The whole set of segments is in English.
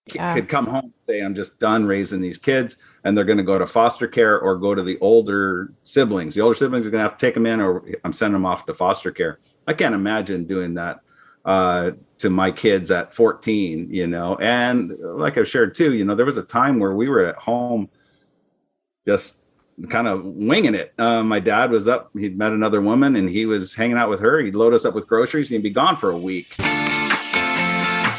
could come home and say, I'm just done raising these kids, and they're going to go to foster care or go to the older siblings. The older siblings are going to have to take them in, or I'm sending them off to foster care. I can't imagine doing that to my kids at 14, And like I've shared too, there was a time where we were at home just kind of winging it. My dad was up, he'd met another woman and he was hanging out with her. He'd load us up with groceries and he'd be gone for a week.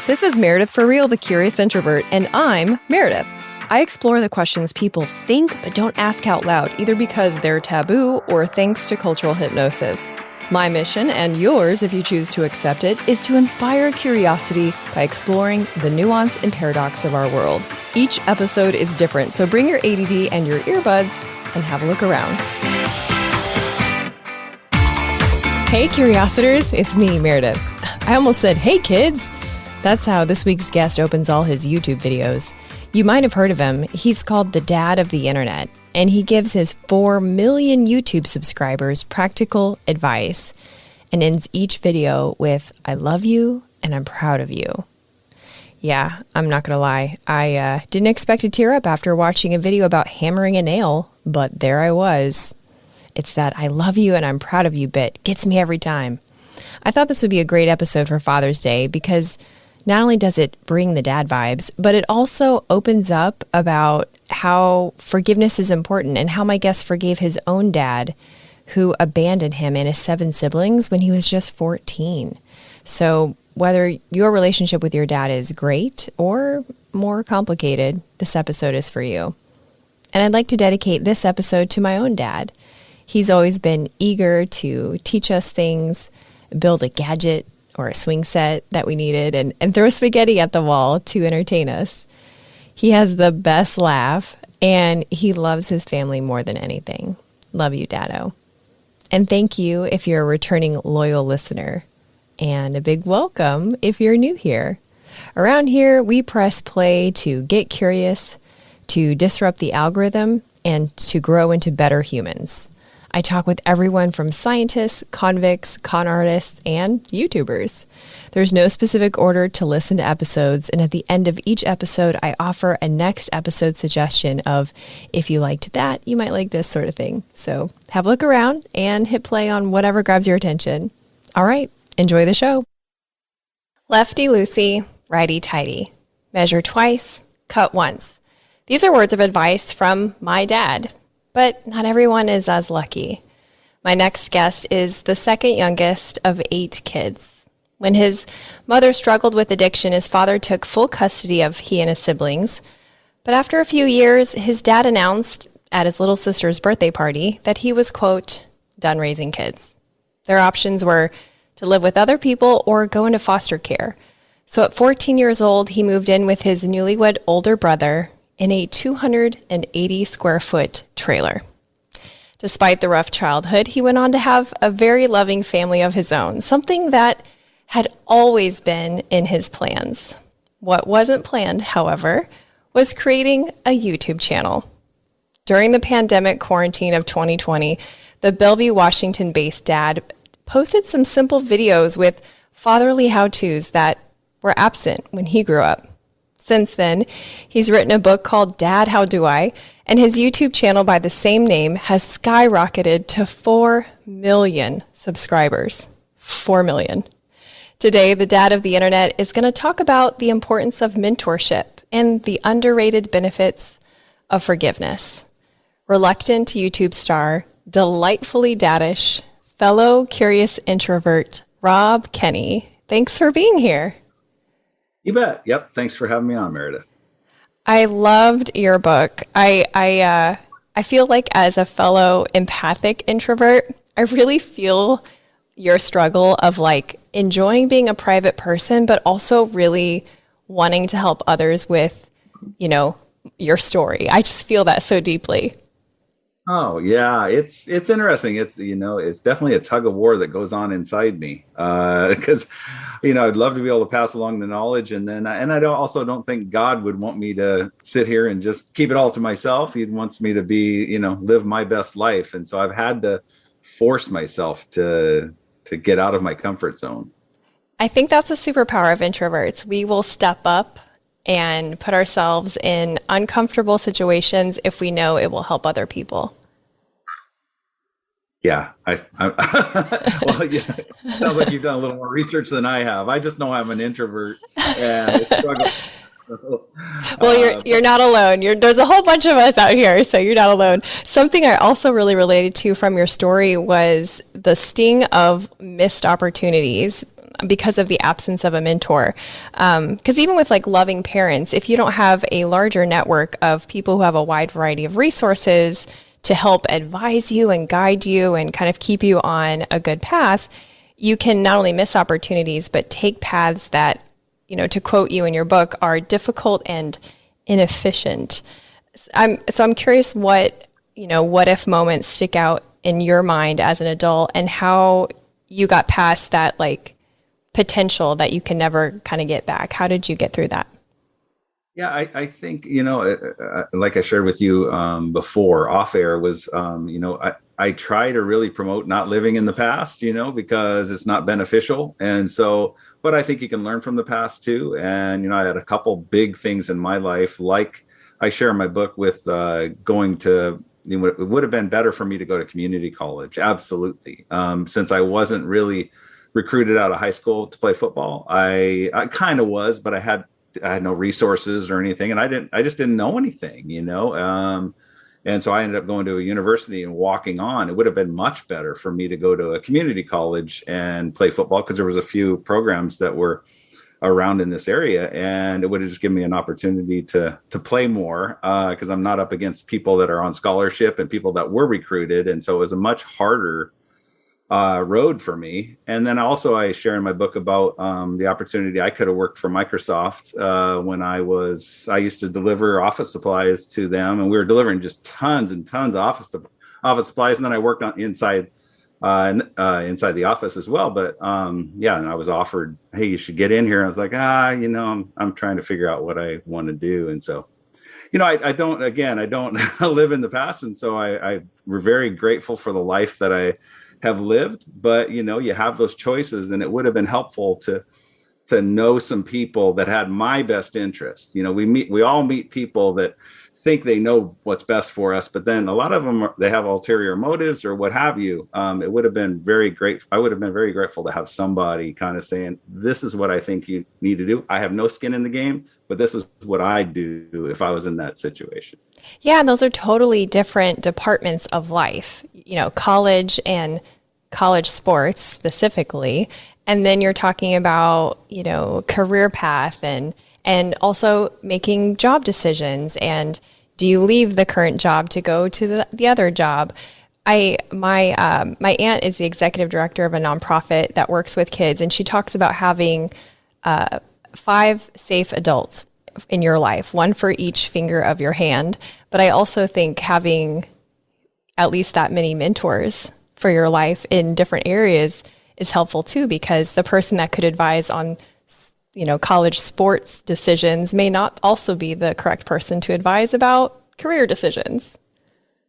This is Meredith for Real, the Curious Introvert, and I'm Meredith. I explore the questions people think but don't ask out loud, either because they're taboo or thanks to cultural hypnosis. My mission, and yours if you choose to accept it, is to inspire curiosity by exploring the nuance and paradox of our world. Each episode is different, so bring your ADD and your earbuds and have a look around. Hey Curiositors, it's me, Meredith. I almost said, hey kids! That's how this week's guest opens all his YouTube videos. You might have heard of him. He's called the Dad of the Internet, and he gives his 4 million YouTube subscribers practical advice and ends each video with, I love you and I'm proud of you. Yeah, I'm not gonna lie. I didn't expect to tear up after watching a video about hammering a nail, but there I was. It's that I love you and I'm proud of you bit gets me every time. I thought this would be a great episode for Father's Day because not only does it bring the dad vibes, but it also opens up about how forgiveness is important and how my guest forgave his own dad who abandoned him and his 7 siblings when he was just 14. So whether your relationship with your dad is great or more complicated, this episode is for you. And I'd like to dedicate this episode to my own dad. He's always been eager to teach us things, build a gadget or a swing set that we needed, and throw spaghetti at the wall to entertain us. He has the best laugh, and he loves his family more than anything. Love you, Daddo. And thank you if you're a returning loyal listener. And a big welcome if you're new here. Around here, we press play to get curious, to disrupt the algorithm, and to grow into better humans. I talk with everyone from scientists, convicts, con artists, and YouTubers. There's no specific order to listen to episodes, and at the end of each episode, I offer a next episode suggestion of, if you liked that, you might like this sort of thing. So have a look around and hit play on whatever grabs your attention. All right, enjoy the show. Lefty-loosey, righty-tighty. Measure twice, cut once. These are words of advice from my dad. But not everyone is as lucky. My next guest is the second youngest of 8 kids. When his mother struggled with addiction, his father took full custody of he and his siblings. But after a few years, his dad announced at his little sister's birthday party that he was, quote, done raising kids. Their options were to live with other people or go into foster care. So at 14 years old, he moved in with his newlywed older brother in a 280 square foot trailer. Despite the rough childhood, he went on to have a very loving family of his own, something that had always been in his plans. What wasn't planned, however, was creating a YouTube channel. During the pandemic quarantine of 2020, the Bellevue, Washington-based dad posted some simple videos with fatherly how-tos that were absent when he grew up. Since then, he's written a book called Dad, How Do I? And his YouTube channel by the same name has skyrocketed to 4 million subscribers. 4 million. Today, the Dad of the Internet is going to talk about the importance of mentorship and the underrated benefits of forgiveness. Reluctant YouTube star, delightfully daddish, fellow curious introvert, Rob Kenney. Thanks for being here. You bet. Yep. Thanks for having me on, Meredith. I loved your book. I feel like as a fellow empathic introvert, I really feel your struggle of like enjoying being a private person, but also really wanting to help others with, your story. I just feel that so deeply. Oh yeah, it's interesting. It's definitely a tug of war that goes on inside me because I'd love to be able to pass along the knowledge, and I don't think God would want me to sit here and just keep it all to myself. He wants me to be live my best life, and so I've had to force myself to get out of my comfort zone. I think that's a superpower of introverts. We will step up and put ourselves in uncomfortable situations if we know it will help other people. Yeah, well, yeah, sounds like you've done a little more research than I have. I just know I'm an introvert and I struggle. So, Well, you're not alone. There's a whole bunch of us out here, so you're not alone. Something I also really related to from your story was the sting of missed opportunities because of the absence of a mentor. Because even with like loving parents, if you don't have a larger network of people who have a wide variety of resources to help advise you and guide you and kind of keep you on a good path, you can not only miss opportunities, but take paths that, to quote you in your book, are difficult and inefficient. I'm curious what if moments stick out in your mind as an adult and how you got past that like potential that you can never kind of get back. How did you get through that? Yeah, I think, like I shared with you before off air was, I try to really promote not living in the past, because it's not beneficial. And so, but I think you can learn from the past too. And, I had a couple big things in my life, like I share in my book with going to, it would have been better for me to go to community college. Absolutely. Since I wasn't really recruited out of high school to play football, I kind of was, but I had no resources or anything, and I just didn't know anything, and so I ended up going to a university and walking on. It would have been much better for me to go to a community college and play football because there was a few programs that were around in this area, and it would have just given me an opportunity to play more because I'm not up against people that are on scholarship and people that were recruited, and so it was a much harder road for me. And then also I share in my book about the opportunity I could have worked for Microsoft when I used to deliver office supplies to them, and we were delivering just tons and tons of office supplies. And then I worked on inside the office as well. But and I was offered, hey, you should get in here. I was like, I'm trying to figure out what I want to do. And so, I don't live in the past. And so I'm very grateful for the life that I have lived, but you have those choices, and it would have been helpful to know some people that had my best interest. We all meet people that think they know what's best for us, but then a lot of them they have ulterior motives or what have you. It would have been very great. I would have been very grateful to have somebody kind of saying, this is what I think you need to do. I have no skin in the game, but this is what I'd do if I was in that situation. Yeah, and those are totally different departments of life, college and college sports specifically. And then you're talking about, career path and also making job decisions. And do you leave the current job to go to the other job? My aunt is the executive director of a nonprofit that works with kids, and she talks about having 5 safe adults in your life, one for each finger of your hand. But I also think having at least that many mentors for your life in different areas is helpful too, because the person that could advise on, college sports decisions may not also be the correct person to advise about career decisions.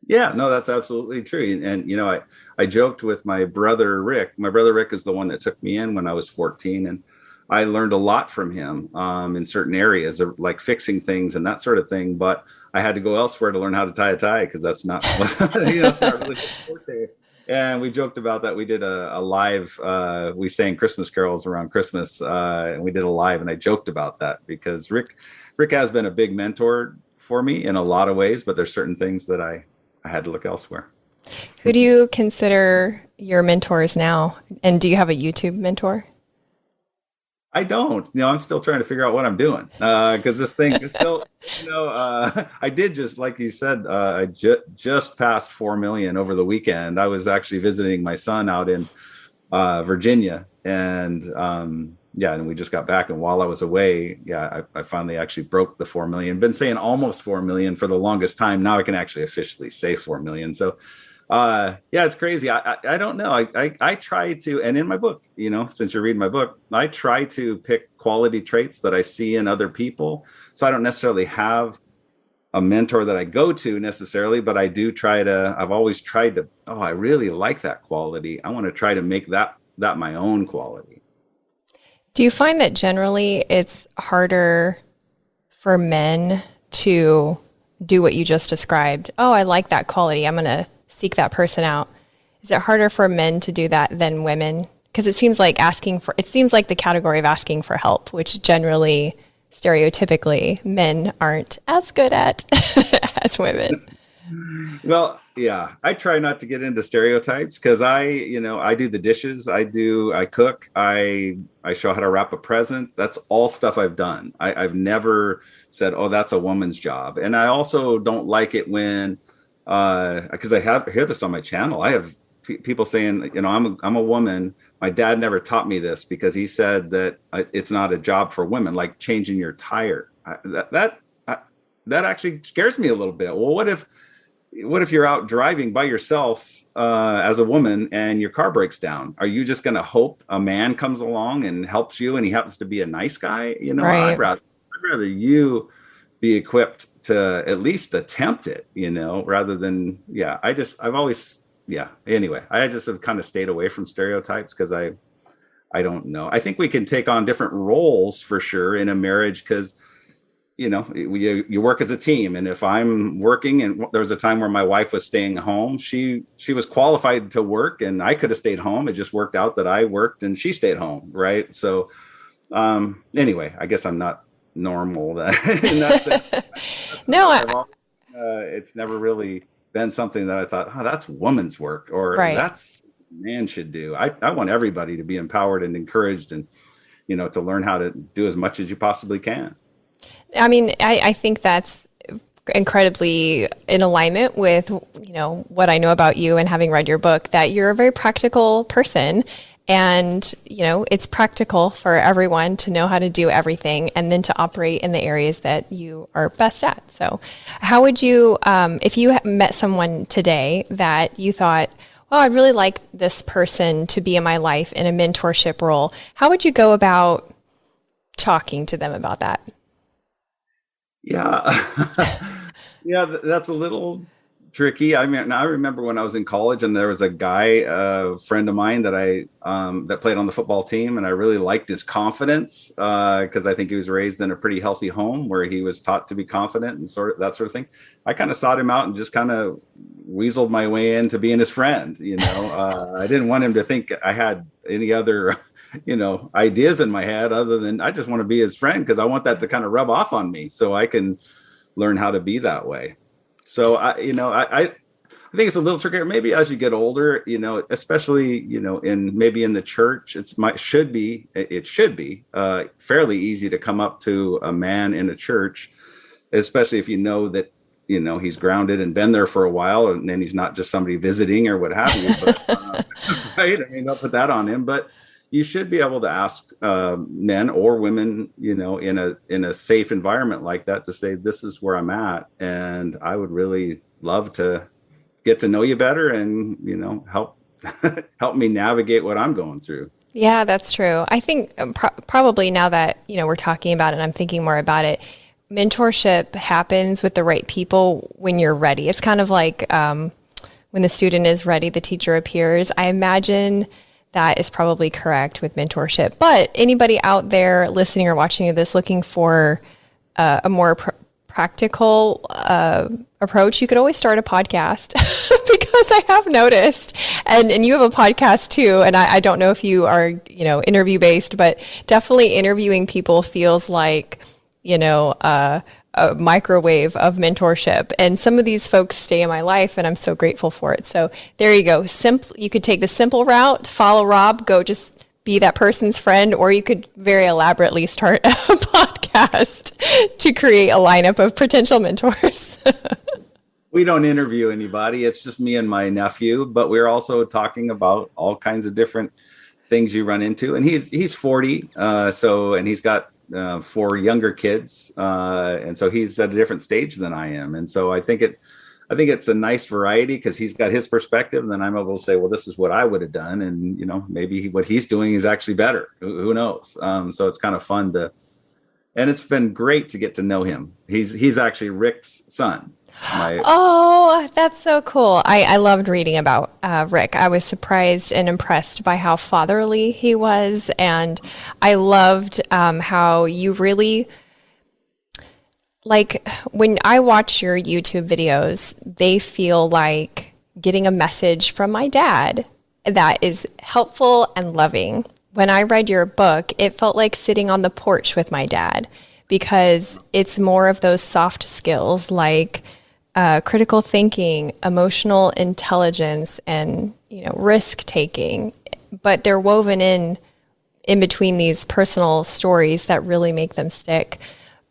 Yeah, no, that's absolutely true. And, I joked with my brother, Rick. My brother, Rick, is the one that took me in when I was 14. And I learned a lot from him in certain areas of like fixing things and that sort of thing. But I had to go elsewhere to learn how to tie a tie because that's not, it's not really forte. And we joked about that. We did a live, we sang Christmas carols around Christmas, and we did a live, and I joked about that because Rick has been a big mentor for me in a lot of ways, but there's certain things that I had to look elsewhere. Who do you consider your mentors now? And do you have a YouTube mentor? I don't. I'm still trying to figure out what I'm doing because this thing is still, I did just, like you said, I just passed 4 million over the weekend. I was actually visiting my son out in Virginia, and and we just got back. And while I was away, I finally actually broke the 4 million. Been saying almost 4 million for the longest time. Now I can actually officially say 4 million. So it's crazy. I don't know. I try to, and in my book, since you're reading my book, I try to pick quality traits that I see in other people. So I don't necessarily have a mentor that I go to necessarily, but I've always tried to, I really like that quality. I want to try to make that my own quality. Do you find that generally it's harder for men to do what you just described? Oh, I like that quality. I'm going to seek that person out. Is it harder for men to do that than women? Because it seems like the category of asking for help, which generally, stereotypically, men aren't as good at as women. Well, yeah, I try not to get into stereotypes because I do the dishes, I cook, I show how to wrap a present. That's all stuff I've done. I've never said, oh, that's a woman's job. And I also don't like it when, because I hear this on my channel. I have people saying, I'm a woman. My dad never taught me this because he said that it's not a job for women, like changing your tire. That actually scares me a little bit. Well, what if you're out driving by yourself as a woman and your car breaks down? Are you just going to hope a man comes along and helps you and he happens to be a nice guy? Right. I'd rather you be equipped to at least attempt it, rather than, anyway, I just have kind of stayed away from stereotypes because I don't know. I think we can take on different roles for sure in a marriage because you work as a team. And if I'm working, and there was a time where my wife was staying home, she was qualified to work and I could have stayed home. It just worked out that I worked and she stayed home. Right. So anyway, I guess I'm not normal in that sense. No, it's never really been something that I thought, oh, that's woman's work or that's man should do. I want everybody to be empowered and encouraged and, to learn how to do as much as you possibly can. I mean, I think that's incredibly in alignment with, what I know about you and having read your book, that you're a very practical person. And, it's practical for everyone to know how to do everything and then to operate in the areas that you are best at. So how would you, if you met someone today that you thought, well, I'd really like this person to be in my life in a mentorship role, how would you go about talking to them about that? Yeah. Yeah, that's a little tricky. I mean, I remember when I was in college and there was a guy, a friend of mine that that played on the football team, and I really liked his confidence because I think he was raised in a pretty healthy home where he was taught to be confident and that sort of thing. I kind of sought him out and just kind of weaseled my way into being his friend. I didn't want him to think I had any other ideas in my head other than I just want to be his friend because I want that to kind of rub off on me so I can learn how to be that way. So I think it's a little trickier. Maybe as you get older, especially, in the church, it should be fairly easy to come up to a man in a church, especially if you know that, he's grounded and been there for a while and then he's not just somebody visiting or what have you, but right. I mean, don't put that on him, but you should be able to ask men or women, in a safe environment like that to say, this is where I'm at. And I would really love to get to know you better and, help me navigate what I'm going through. Yeah, that's true. I think probably now that, we're talking about it and I'm thinking more about it, mentorship happens with the right people when you're ready. It's kind of like when the student is ready, the teacher appears. I imagine that is probably correct with mentorship. But anybody out there listening or watching this looking for a more practical approach, you could always start a podcast because I have noticed, and you have a podcast too, and I don't know if you are, interview based, but definitely interviewing people feels like, a microwave of mentorship. And some of these folks stay in my life and I'm so grateful for it. So there you go. You could take the simple route, follow Rob, go just be that person's friend, or you could very elaborately start a podcast to create a lineup of potential mentors. We don't interview anybody. It's just me and my nephew, but we're also talking about all kinds of different things you run into. And he's 40. And he's got 4 younger kids. And so he's at a different stage than I am. And so I think it's a nice variety because he's got his perspective and then I'm able to say, well, this is what I would have done. And, maybe what he's doing is actually better. Who knows? So it's kind of fun and it's been great to get to know him. He's actually Rick's son. Oh, that's so cool. I loved reading about Rick. I was surprised and impressed by how fatherly he was. And I loved how you really, Like when I watch your YouTube videos, they feel like getting a message from my dad that is helpful and loving. When I read your book, it felt like sitting on the porch with my dad because it's more of those soft skills like critical thinking, emotional intelligence, and risk taking. But they're woven in between these personal stories that really make them stick.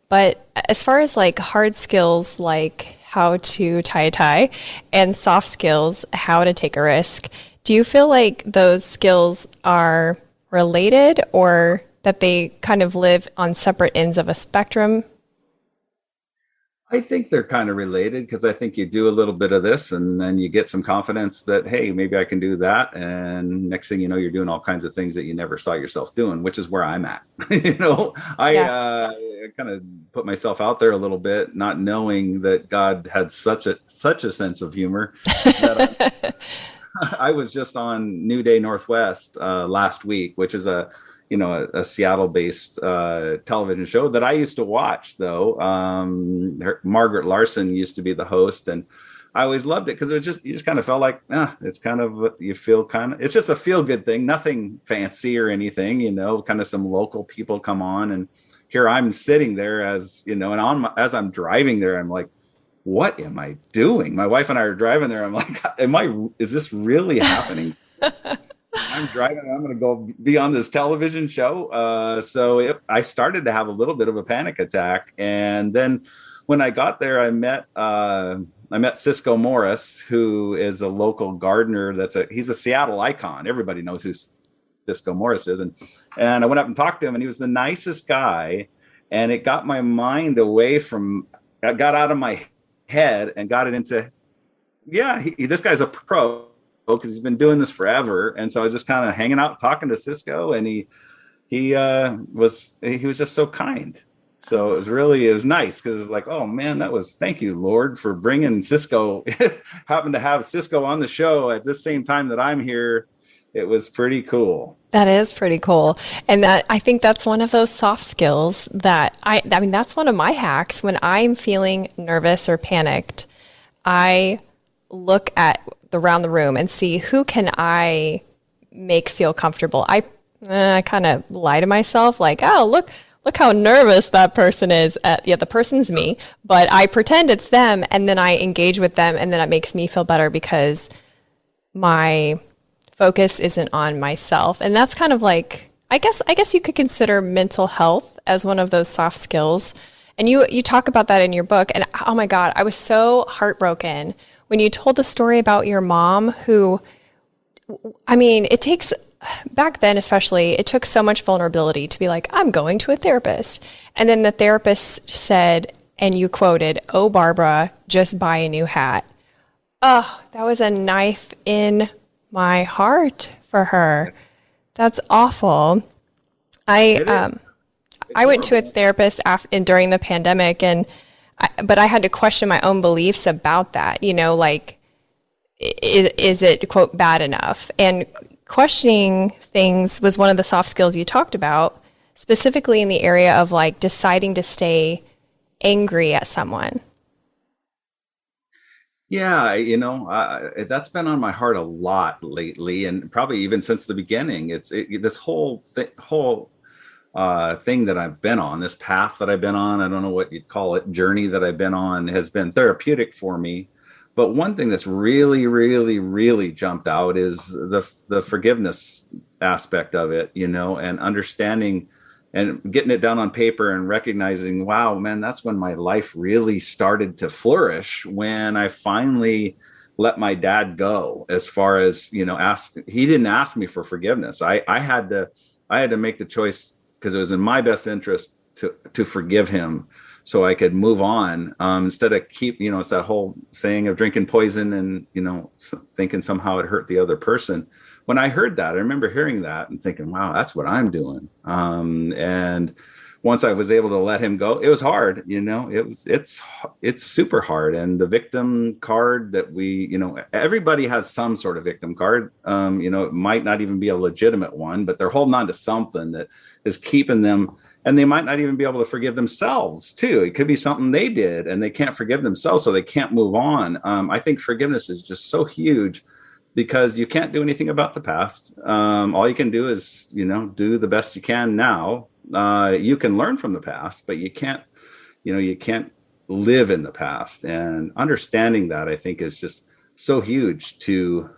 But as far as like hard skills, like how to tie a tie, and soft skills, how to take a risk, do you feel like those skills are related or that they kind of live on separate ends of a spectrum? I think they're kind of related because I think you do a little bit of this and then you get some confidence that, hey, maybe I can do that. And next thing you know, you're doing all kinds of things that you never saw yourself doing, which is where I'm at. I kind of put myself out there a little bit, not knowing that God had such a sense of humor that I was just on New Day Northwest last week, which is a Seattle-based television show that I used to watch, though. Margaret Larson used to be the host, and I always loved it because you just kind of felt like, it's kind of, it's just a feel-good thing, nothing fancy or anything, kind of some local people come on, and here I'm sitting there as as I'm driving there, I'm like, what am I doing? My wife and I are driving there. I'm like, is this really happening? I'm driving and I'm going to go be on this television show. So I started to have a little bit of a panic attack. And then when I got there, I met Cisco Morris, who is a local gardener. He's a Seattle icon. Everybody knows who Cisco Morris is. And I went up and talked to him, and he was the nicest guy. And it got my mind away I got out of my head and got it into, this guy's a pro, because he's been doing this forever. And so I was just kind of hanging out, talking to Cisco, and he was just so kind. So it was nice, because it's like, oh man, thank you, Lord, for bringing Cisco, happened to have Cisco on the show at this same time that I'm here. It was pretty cool. That is pretty cool. And I think that's one of those soft skills that I mean, that's one of my hacks. When I'm feeling nervous or panicked, I look around the room and see who can I make feel comfortable. I kind of lie to myself like, oh, look how nervous that person is. The person's me, but I pretend it's them, and then I engage with them, and then it makes me feel better because my focus isn't on myself. And that's kind of like, I guess you could consider mental health as one of those soft skills. And you talk about that in your book. And oh my God, I was so heartbroken when you told the story about your mom who, I mean, back then especially, it took so much vulnerability to be like, I'm going to a therapist. And then the therapist said, and you quoted, "Oh, Barbara, just buy a new hat." Oh, that was a knife in my heart for her. That's awful. I went to a therapist during the pandemic, but I had to question my own beliefs about that. Like, is it, quote, bad enough? And questioning things was one of the soft skills you talked about, specifically in the area of like deciding to stay angry at someone. Yeah, that's been on my heart a lot lately, and probably even since the beginning. This whole thing that I've been on, this path that I've been on, I don't know what you'd call it, journey that I've been on, has been therapeutic for me. But one thing that's really, really, really jumped out is the forgiveness aspect of it, and understanding and getting it down on paper and recognizing, wow, man, that's when my life really started to flourish, when I finally let my dad go. As far as, he didn't ask me for forgiveness. I had to make the choice, because it was in my best interest to forgive him so I could move on, instead of it's that whole saying of drinking poison and, thinking somehow it hurt the other person. When I heard that, I remember hearing that and thinking, wow, that's what I'm doing. And once I was able to let him go, it was hard, it's super hard. And the victim card that everybody has some sort of victim card. It might not even be a legitimate one, but they're holding on to something that is keeping them. and they might not even be able to forgive themselves too. It could be something they did and they can't forgive themselves, so they can't move on. I think forgiveness is just so huge because you can't do anything about the past. All you can do is, do the best you can now. You can learn from the past, but you can't live in the past. And understanding that, I think, is just so huge to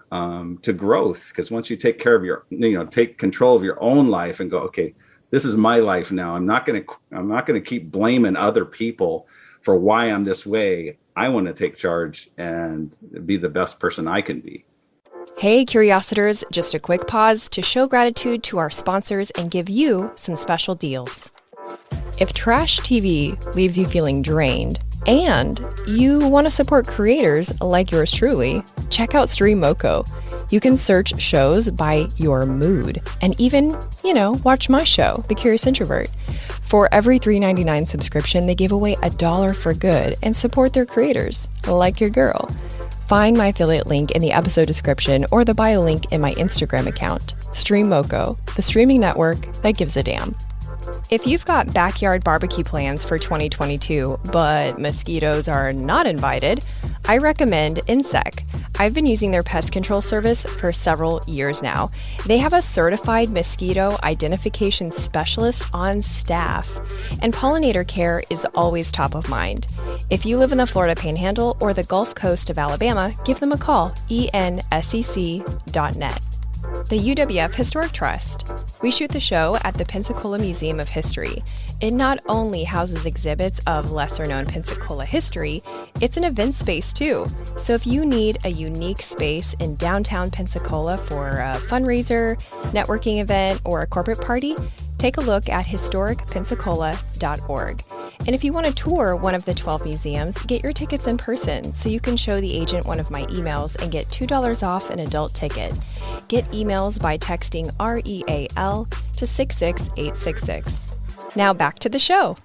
growth, because once you take care of take control of your own life and go, okay, this is my life now. I'm not going to keep blaming other people for why I'm this way. I want to take charge and be the best person I can be. Hey, Curiositors, just a quick pause to show gratitude to our sponsors and give you some special deals. If trash TV leaves you feeling drained and you want to support creators like yours truly, check out StreamMoco. You can search shows by your mood and even, watch my show, The Curious Introvert. For every $3.99 subscription, they give away $1 for good and support their creators, like your girl. Find my affiliate link in the episode description or the bio link in my Instagram account. StreamMoco, the streaming network that gives a damn. If you've got backyard barbecue plans for 2022, but mosquitoes are not invited, I recommend Insect. I've been using their pest control service for several years now. They have a certified mosquito identification specialist on staff, and pollinator care is always top of mind. If you live in the Florida Panhandle or the Gulf Coast of Alabama, give them a call, ensec.net. The UWF Historic Trust. We shoot the show at the Pensacola Museum of History. It not only houses exhibits of lesser-known Pensacola history, it's an event space too. So if you need a unique space in downtown Pensacola for a fundraiser, networking event, or a corporate party, take a look at historicpensacola.org. And if you want to tour one of the 12 museums, get your tickets in person so you can show the agent one of my emails and get $2 off an adult ticket. Get emails by texting REAL to 66866. Now back to the show.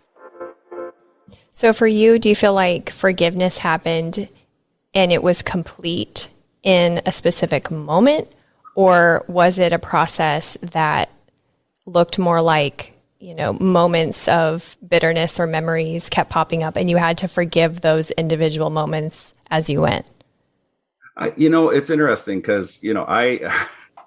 So for you, do you feel like forgiveness happened and it was complete in a specific moment? Or was it a process that looked more like, moments of bitterness or memories kept popping up and you had to forgive those individual moments as you went? It's interesting because,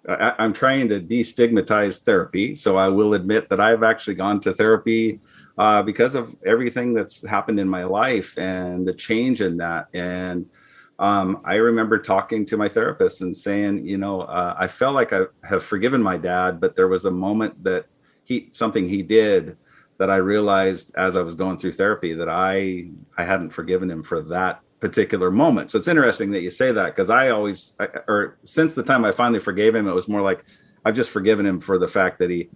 I'm trying to destigmatize therapy. So I will admit that I've actually gone to therapy because of everything that's happened in my life and the change in that. And I remember talking to my therapist and saying, I felt like I have forgiven my dad, but there was a moment that something he did that I realized as I was going through therapy that I hadn't forgiven him for that particular moment. So it's interesting that you say that, because since the time I finally forgave him, it was more like I've just forgiven him for the fact that he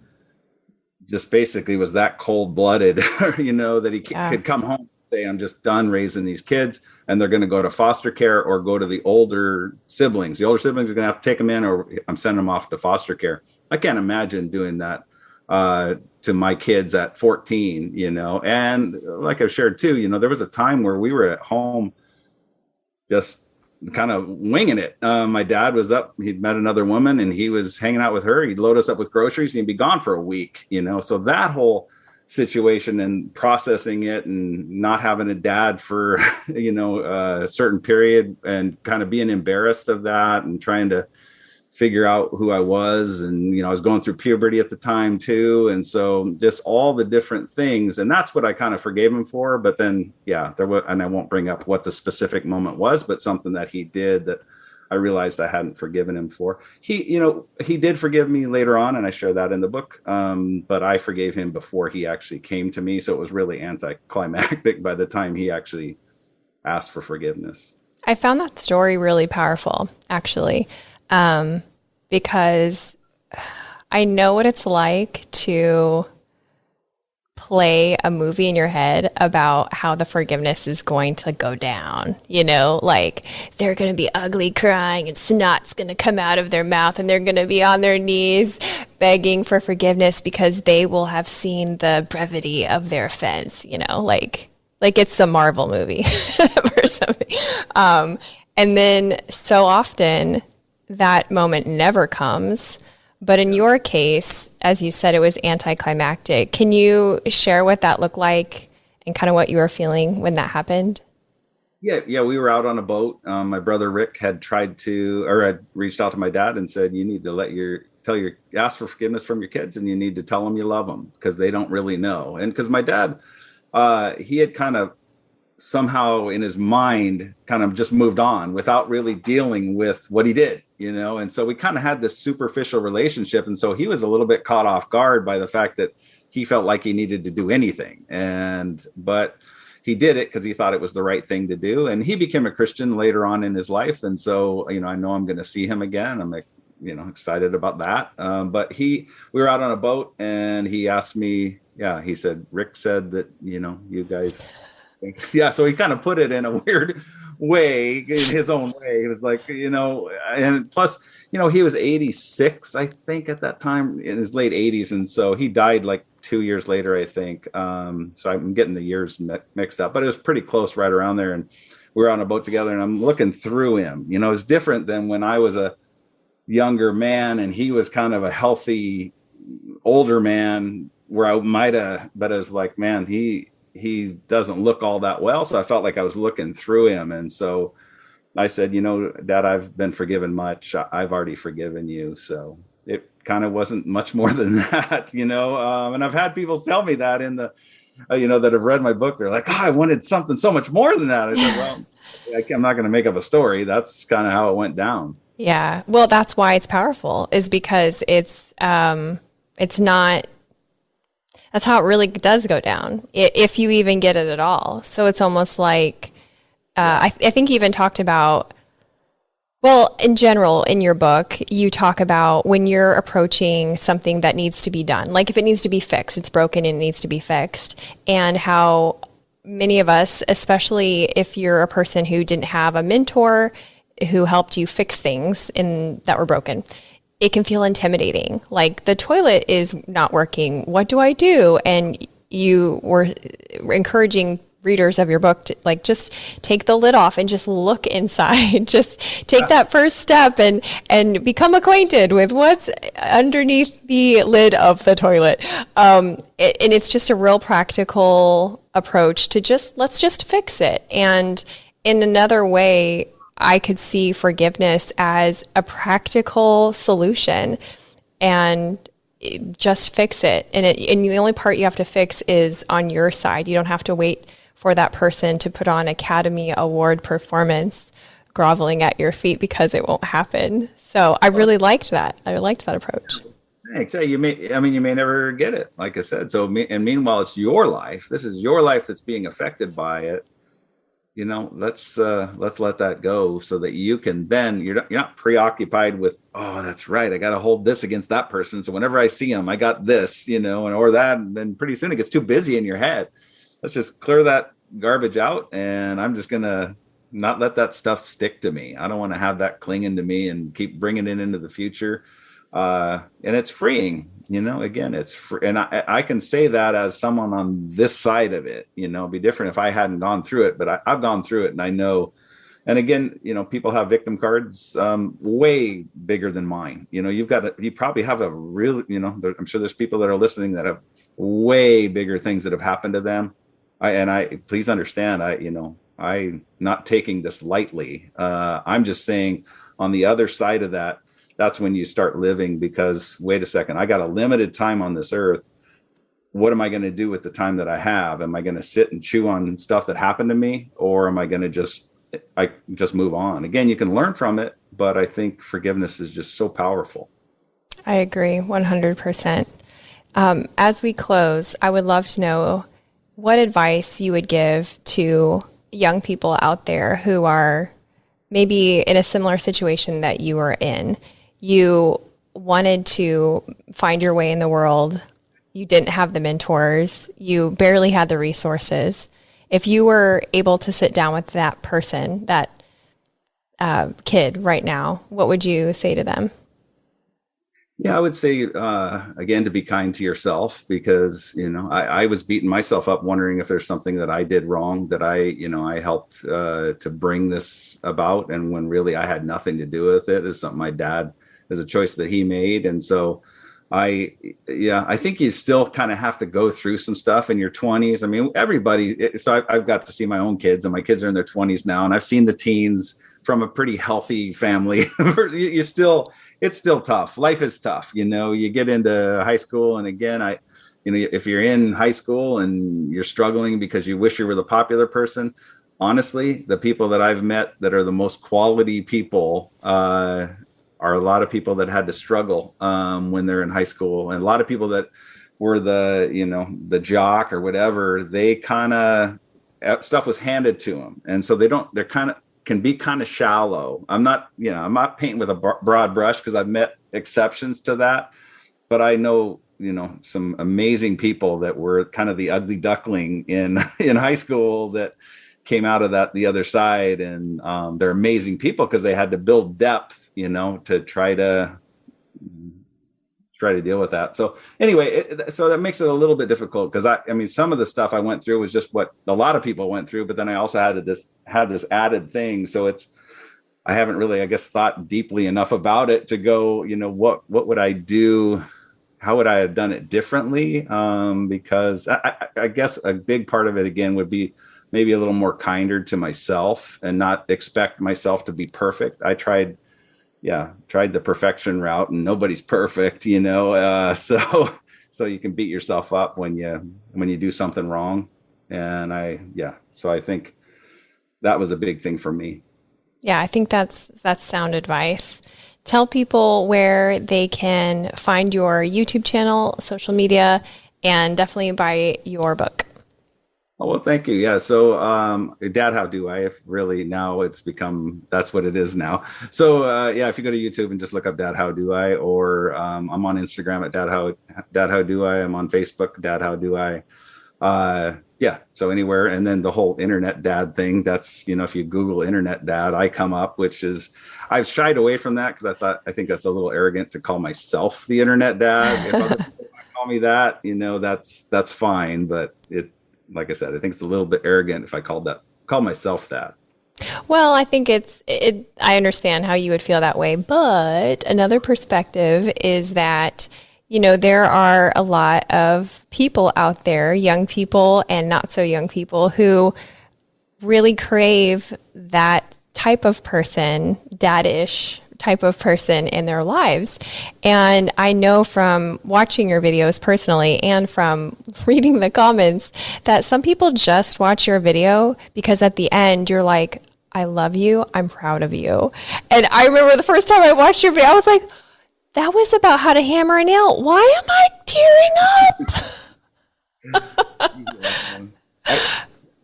just basically was that cold-blooded, that he could come home and say, I'm just done raising these kids and they're going to go to foster care or go to the older siblings. The older siblings are going to have to take them in, or I'm sending them off to foster care. I can't imagine doing that to my kids at 14, and like I've shared too, there was a time where we were at home just kind of winging it. My dad was up, he'd met another woman and he was hanging out with her. He'd load us up with groceries and he'd be gone for a week, so that whole situation and processing it and not having a dad for, a certain period and kind of being embarrassed of that and trying to figure out who I was. And, I was going through puberty at the time too. And so just all the different things. And that's what I kind of forgave him for. But then, and I won't bring up what the specific moment was, but something that he did that I realized I hadn't forgiven him for. He did forgive me later on, and I share that in the book. But I forgave him before he actually came to me. So it was really anticlimactic by the time he actually asked for forgiveness. I found that story really powerful, actually. Because I know what it's like to play a movie in your head about how the forgiveness is going to go down, like they're going to be ugly crying and snot's going to come out of their mouth and they're going to be on their knees begging for forgiveness because they will have seen the brevity of their offense, like it's a Marvel movie or something. And then so often that moment never comes, But in your case, as you said, it was anticlimactic. Can you share what that looked like and kind of what you were feeling when that happened? Yeah, we were out on a boat. My brother Rick had tried to, or had reached out to my dad and said, "You need to ask for forgiveness from your kids, and you need to tell them you love them because they don't really know." And because my dad, he had kind of somehow in his mind kind of just moved on without really dealing with what he did, and so we kind of had this superficial relationship, and so he was a little bit caught off guard by the fact that he felt like he needed to do anything, but he did it because he thought it was the right thing to do, and he became a Christian later on in his life, and so I know I'm going to see him again. I'm like, excited about that. But we were out on a boat, and he asked me, he said, Rick said that you guys. Yeah, so he kind of put it in a weird way, in his own way. It was like, and plus, he was 86, I think, at that time, in his late 80s. And so he died like 2 years later, I think. So I'm getting the years mixed up, but it was pretty close right around there. And we were on a boat together, and I'm looking through him. It's different than when I was a younger man and he was kind of a healthy older man, where I might have, but it was like, man, he doesn't look all that well. So I felt like I was looking through him. And so I said, Dad, I've been forgiven much. I've already forgiven you. So it kind of wasn't much more than that, and I've had people tell me that in the, that have read my book. They're like, I wanted something so much more than that. I said, well, I'm not going to make up a story. That's kind of how it went down. Yeah. Well, that's why it's powerful, is because it's not, that's how it really does go down, if you even get it at all. So it's almost like, I think you even talked about, well, in general, in your book, you talk about when you're approaching something that needs to be done, like if it needs to be fixed, it's broken and it needs to be fixed, and how many of us, especially if you're a person who didn't have a mentor who helped you fix things that were broken, it can feel intimidating. Like, the toilet is not working. What do I do? And you were encouraging readers of your book to, like, just take the lid off and just look inside. Just take that first step and become acquainted with what's underneath the lid of the toilet. And it's just a real practical approach to let's just fix it. And in another way, I could see forgiveness as a practical solution, and just fix it. And the only part you have to fix is on your side. You don't have to wait for that person to put on Academy Award performance groveling at your feet, because it won't happen. So I really liked that. I liked that approach. Thanks. You may never get it, like I said. So, meanwhile, it's your life. This is your life that's being affected by it. Let's let that go, so that you can then, you're not preoccupied with, oh, that's right, I got to hold this against that person, so whenever I see them, I got this, or that, and then pretty soon it gets too busy in your head. Let's just clear that garbage out, and I'm just gonna not let that stuff stick to me. I don't want to have that clinging to me and keep bringing it into the future. And it's freeing. Again, it's free. And I can say that as someone on this side of it. It'd be different if I hadn't gone through it, but I've gone through it, and I know. And again, people have victim cards way bigger than mine. You probably have a really, I'm sure there's people that are listening that have way bigger things that have happened to them. Please understand, I'm not taking this lightly. I'm just saying, on the other side of that, that's when you start living, because wait a second, I got a limited time on this earth. What am I going to do with the time that I have? Am I going to sit and chew on stuff that happened to me, or am I going to just move on? Again, you can learn from it, but I think forgiveness is just so powerful. I agree 100%. As we close, I would love to know what advice you would give to young people out there who are maybe in a similar situation that you were in. You wanted to find your way in the world. You didn't have the mentors. You barely had the resources. If you were able to sit down with that person, that kid right now, what would you say to them? Yeah, I would say, again, to be kind to yourself, because, I was beating myself up wondering if there's something that I did wrong, that I helped to bring this about. And when really I had nothing to do with it. It's something my dad is a choice that he made. And so I think you still kind of have to go through some stuff in your 20s. I mean, everybody, so I've got to see my own kids, and my kids are in their 20s now, and I've seen the teens from a pretty healthy family. It's still tough. Life is tough. You get into high school, and again, if you're in high school and you're struggling because you wish you were the popular person, honestly, the people that I've met that are the most quality people are a lot of people that had to struggle when they're in high school, and a lot of people that were the jock or whatever. They kind of stuff was handed to them, and so they're kind of can be kind of shallow. I'm not painting with a broad brush, because I've met exceptions to that, but I know some amazing people that were kind of the ugly duckling in high school that came out of the other side, and they're amazing people because they had to build depth, to try to deal with that. So anyway, so that makes it a little bit difficult, because I mean, some of the stuff I went through was just what a lot of people went through, but then I also had this added thing. So I haven't really, I guess, thought deeply enough about it to go, what would I do? How would I have done it differently? Because I guess a big part of it, again, would be maybe a little more kinder to myself and not expect myself to be perfect. I tried the perfection route, and nobody's perfect, so you can beat yourself up when you do something wrong. And so I think that was a big thing for me. Yeah, I think that's sound advice. Tell people where they can find your YouTube channel, social media, and definitely buy your book. Oh, well, thank you. Yeah. So, Dad, how do I? If really now it's become, that's what it is now. So, if you go to YouTube and just look up Dad, how do I? Or I'm on Instagram at Dad, how do I? I'm on Facebook, Dad, how do I? So anywhere. And then the whole internet dad thing, that's, if you Google internet dad, I come up, which is, I've shied away from that because I think that's a little arrogant to call myself the internet dad. If other people call me that, that's fine. But like I said, I think it's a little bit arrogant if I call myself that. Well, I think I understand how you would feel that way, but another perspective is that, there are a lot of people out there, young people and not so young people, who really crave that type of person, dad-ish type of person in their lives. And I know from watching your videos personally and from reading the comments that some people just watch your video because at the end you're like, I love you, I'm proud of you. And I remember the first time I watched your video, I was like, that was about how to hammer a nail. Why am I tearing up?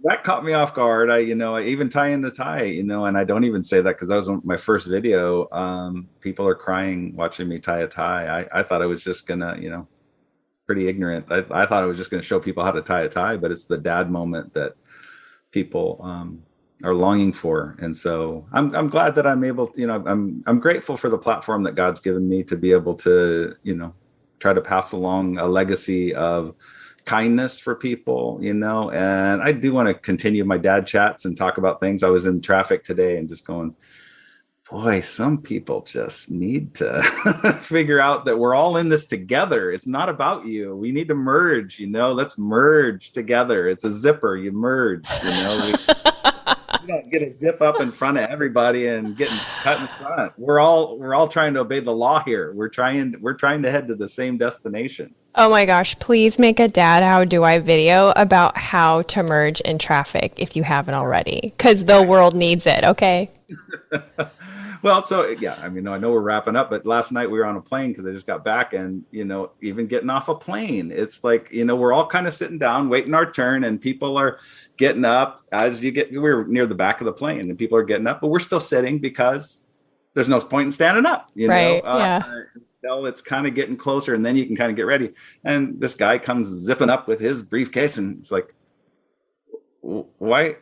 That caught me off guard. I even tie in the tie, and I don't even say that because that was my first video. People are crying watching me tie a tie. I thought I was just gonna, pretty ignorant. I thought I was just gonna show people how to tie a tie, but it's the dad moment that people are longing for. And so I'm glad that I'm able to, I'm grateful for the platform that God's given me to be able to, try to pass along a legacy of kindness for people, and I do want to continue my dad chats and talk about things. I was in traffic today and just going, boy, some people just need to figure out that we're all in this together. It's not about you. We need to merge, let's merge together. It's a zipper. You merge, we don't get a zip up in front of everybody and getting cut in front. We're all trying to obey the law here. We're trying to head to the same destination. Oh my gosh, please make a Dad How Do I video about how to merge in traffic if you haven't already, because the world needs it, okay? Well, so I know we're wrapping up, but last night we were on a plane because I just got back, and even getting off a plane, it's like, we're all kind of sitting down waiting our turn, and people are getting up we're near the back of the plane, and people are getting up, but we're still sitting because there's no point in standing up, right? Yeah. Until it's kind of getting closer, and then you can kind of get ready. And this guy comes zipping up with his briefcase, and it's like, why?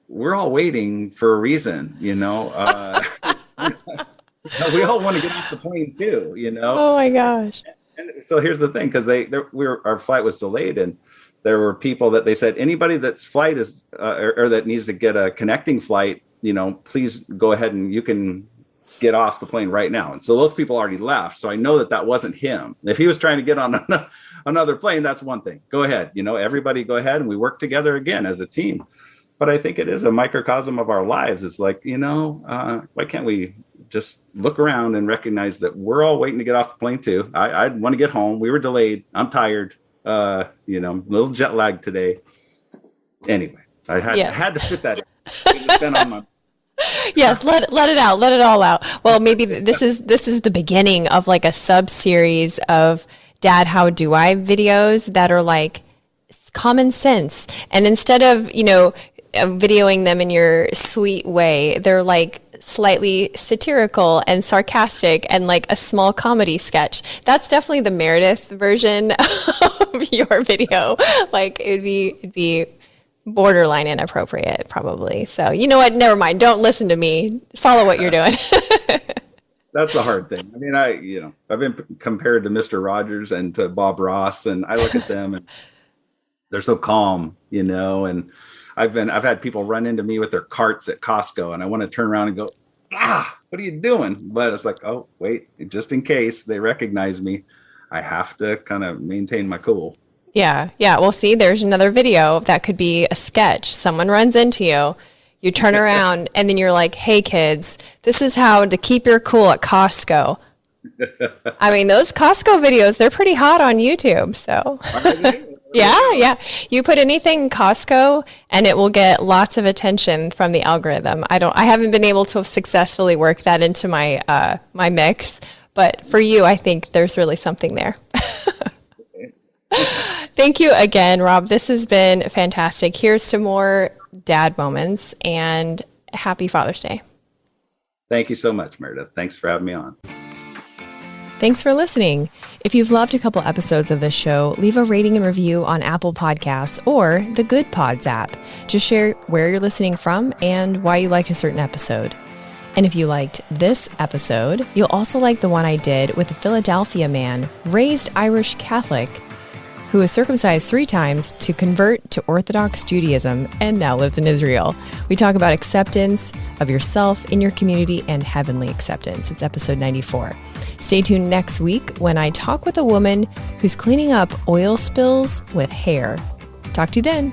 We're all waiting for a reason, we all want to get off the plane too, Oh my gosh. And so here's the thing, because our flight was delayed, and there were people that they said, anybody that's flight is or that needs to get a connecting flight, please go ahead and you can get off the plane right now. And so those people already left. So I know that wasn't him. If he was trying to get on another plane, that's one thing. Go ahead. Everybody go ahead and we work together again as a team. But I think it is a microcosm of our lives. It's like, why can't we just look around and recognize that we're all waiting to get off the plane too? I want to get home. We were delayed. I'm tired. A little jet lag today. Anyway, I had to fit that in. It's been on my Yes, let it out. Let it all out. Well, maybe this is the beginning of like a sub series of Dad, How Do I videos that are like common sense. And instead of, videoing them in your sweet way, they're like slightly satirical and sarcastic and like a small comedy sketch. That's definitely the Meredith version of your video. Like it'd be borderline inappropriate probably. So you know what? Never mind. Don't listen to me. Follow what you're doing. That's the hard thing. I mean, I've been compared to Mr. Rogers and to Bob Ross, and I look at them and they're so calm, and I've had people run into me with their carts at Costco, and I want to turn around and go, what are you doing? But it's like, oh, wait, just in case they recognize me, I have to kind of maintain my cool. Yeah. Well, see, there's another video that could be a sketch. Someone runs into you, you turn around, and then you're like, hey, kids, this is how to keep your cool at Costco. I mean, those Costco videos, they're pretty hot on YouTube. So, yeah. You put anything Costco, and it will get lots of attention from the algorithm. I haven't been able to successfully work that into my my mix, but for you, I think there's really something there. Thank you again, Rob. This has been fantastic. Here's to more dad moments, and happy Father's Day. Thank you so much, Meredith. Thanks for having me on. Thanks for listening. If you've loved a couple episodes of this show, leave a rating and review on Apple Podcasts or the Good Pods app. Just share where you're listening from and why you liked a certain episode. And if you liked this episode, you'll also like the one I did with a Philadelphia man, raised Irish Catholic, who was circumcised 3 times to convert to Orthodox Judaism and now lives in Israel. We talk about acceptance of yourself in your community and heavenly acceptance. It's episode 94. Stay tuned next week when I talk with a woman who's cleaning up oil spills with hair. Talk to you then.